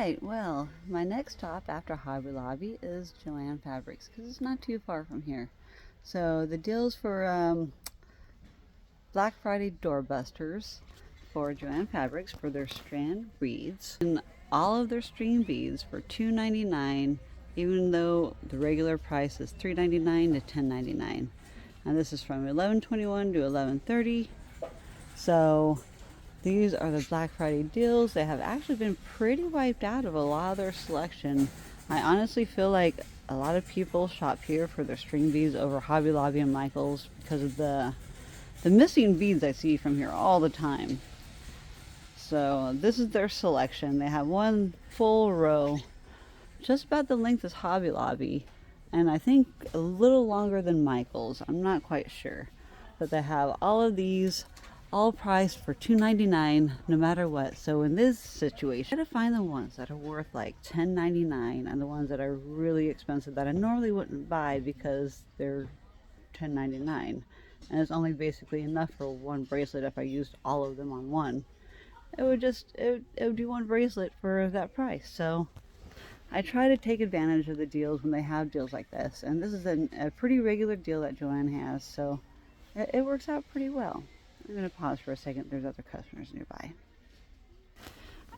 Alright, well, my next stop after Hobby Lobby is Joann Fabrics because it's not too far from here. So the deals for Black Friday doorbusters for Joann Fabrics for their strand beads. And all of their string beads for $2.99, even though the regular price is $3.99 to $10.99. And this is from 11/21 to 11/30. So these are the Black Friday deals. They have actually been pretty wiped out of a lot of their selection. I honestly feel like a lot of people shop here for their string beads over Hobby Lobby and Michael's because of the missing beads I see from here all the time. So this is their selection. They have one full row, just about the length as Hobby Lobby, and I think a little longer than Michael's. I'm not quite sure. But they have all of these, all priced for $2.99 no matter what. So in this situation, I try to find the ones that are worth like $10.99 and the ones that are really expensive that I normally wouldn't buy because they're $10.99. And it's only basically enough for one bracelet. If I used all of them on one, it would be one bracelet for that price. So I try to take advantage of the deals when they have deals like this, and this is a pretty regular deal that Joann has, so it works out pretty well. I'm going to pause for a second. There's other customers nearby.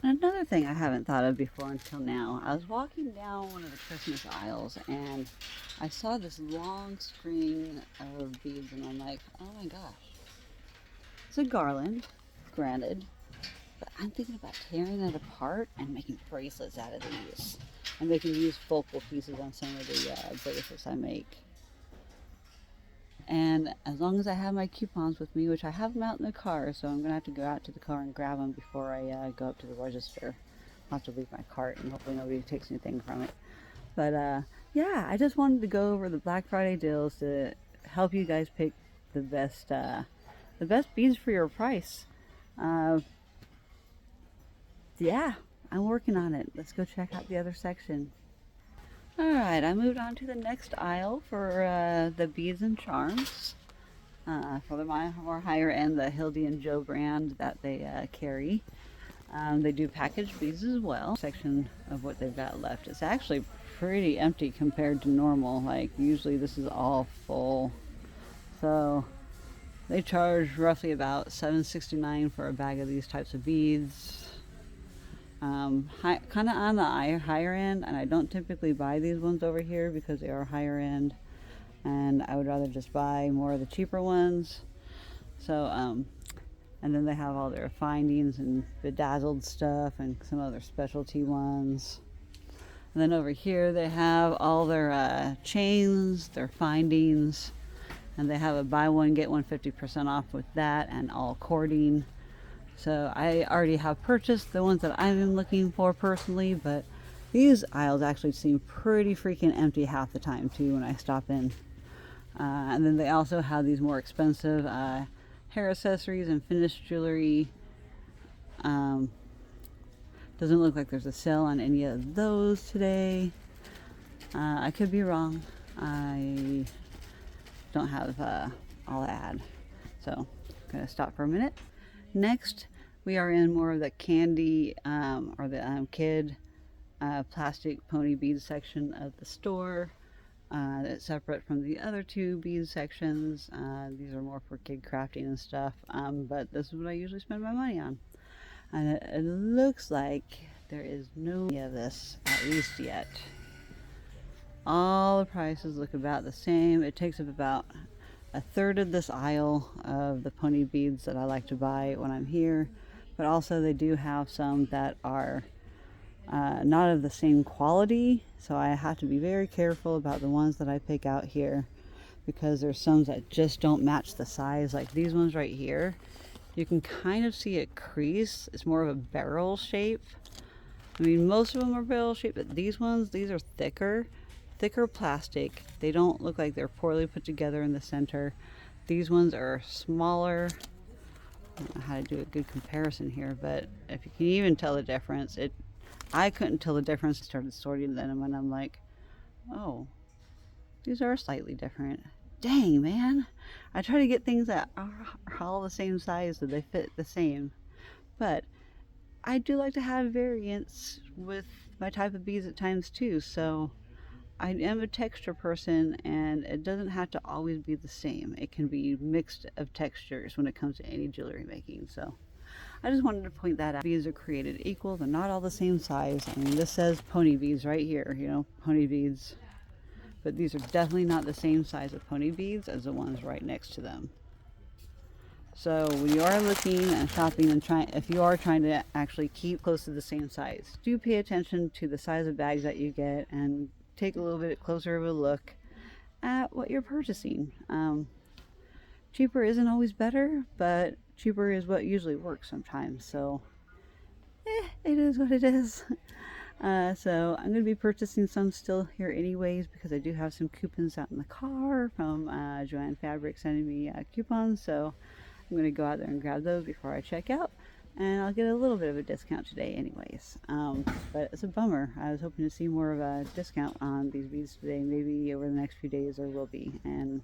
And another thing I haven't thought of before until now, I was walking down one of the Christmas aisles and I saw this long string of beads and I'm like, oh my gosh. It's a garland, granted, but I'm thinking about tearing it apart and making bracelets out of these. And they can use focal pieces on some of the bracelets I make. And as long as I have my coupons with me, which I have them out in the car, so I'm going to have to go out to the car and grab them before I go up to the register. I'll have to leave my cart and hopefully nobody takes anything from it. But yeah, I just wanted to go over the Black Friday deals to help you guys pick the best beads for your price. Yeah, I'm working on it. Let's go check out the other section. Alright, I moved on to the next aisle for the beads and charms. For the more higher end, the Hildy and Joe brand that they carry. They do packaged beads as well. Section of what they've got left. It's actually pretty empty compared to normal. Like usually this is all full. So they charge roughly about $7.69 for a bag of these types of beads. Kind of on the higher end, and I don't typically buy these ones over here because they are higher end and I would rather just buy more of the cheaper ones. So and then they have all their findings and bedazzled stuff and some other specialty ones. And then over here they have all their chains, their findings, and they have a buy one get one 50% off with that, and all cording. So I already have purchased the ones that I'm looking for personally, but these aisles actually seem pretty freaking empty half the time too when I stop in. And then they also have these more expensive hair accessories and finished jewelry. Doesn't look like there's a sale on any of those today. I could be wrong. I don't have all the ad. So I'm gonna stop for a minute. Next, we are in more of the candy or the kid plastic pony bead section of the store. That's separate from the other two bead sections. These are more for kid crafting and stuff, but this is what I usually spend my money on. And it looks like there is no of this, at least yet. All the prices look about the same. It takes up about a third of this aisle of the pony beads that I like to buy when I'm here, but also they do have some that are not of the same quality, so I have to be very careful about the ones that I pick out here because there's some that just don't match the size. Like these ones right here, you can kind of see a crease. It's more of a barrel shape. I mean, most of them are barrel shaped, but these ones, these are thicker plastic. They don't look like they're poorly put together in the center. These ones are smaller. I don't know how to do a good comparison here, but if you can even tell the difference, I couldn't tell the difference. I started sorting them and I'm like, oh, these are slightly different. Dang, man. I try to get things that are all the same size so they fit the same. But I do like to have variants with my type of beads at times too. So I am a texture person, and it doesn't have to always be the same. It can be mixed of textures when it comes to any jewelry making. So I just wanted to point that out. Beads are created equal. They're not all the same size. I mean, this says pony beads right here, you know, pony beads. But these are definitely not the same size of pony beads as the ones right next to them. So when you are looking and shopping and if you are trying to actually keep close to the same size, do pay attention to the size of bags that you get and take a little bit closer of a look at what you're purchasing. Cheaper isn't always better, but cheaper is what usually works sometimes. So it is what it is. So I'm going to be purchasing some still here anyways, because I do have some coupons out in the car from Joann Fabrics sending me coupons. So I'm going to go out there and grab those before I check out, and I'll get a little bit of a discount today anyways. But it's a bummer. I was hoping to see more of a discount on these beads today. Maybe over the next few days there will be, and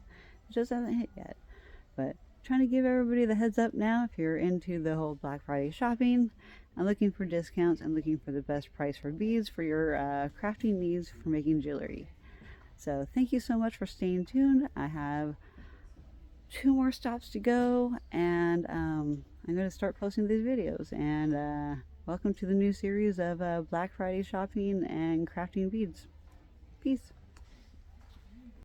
it just hasn't hit yet. But trying to give everybody the heads up now if you're into the whole Black Friday shopping and looking for discounts and looking for the best price for beads for your crafting needs for making jewelry. So thank you so much for staying tuned. I have 2 more stops to go, and I'm going to start posting these videos. And welcome to the new series of Black Friday shopping and crafting beads. Peace.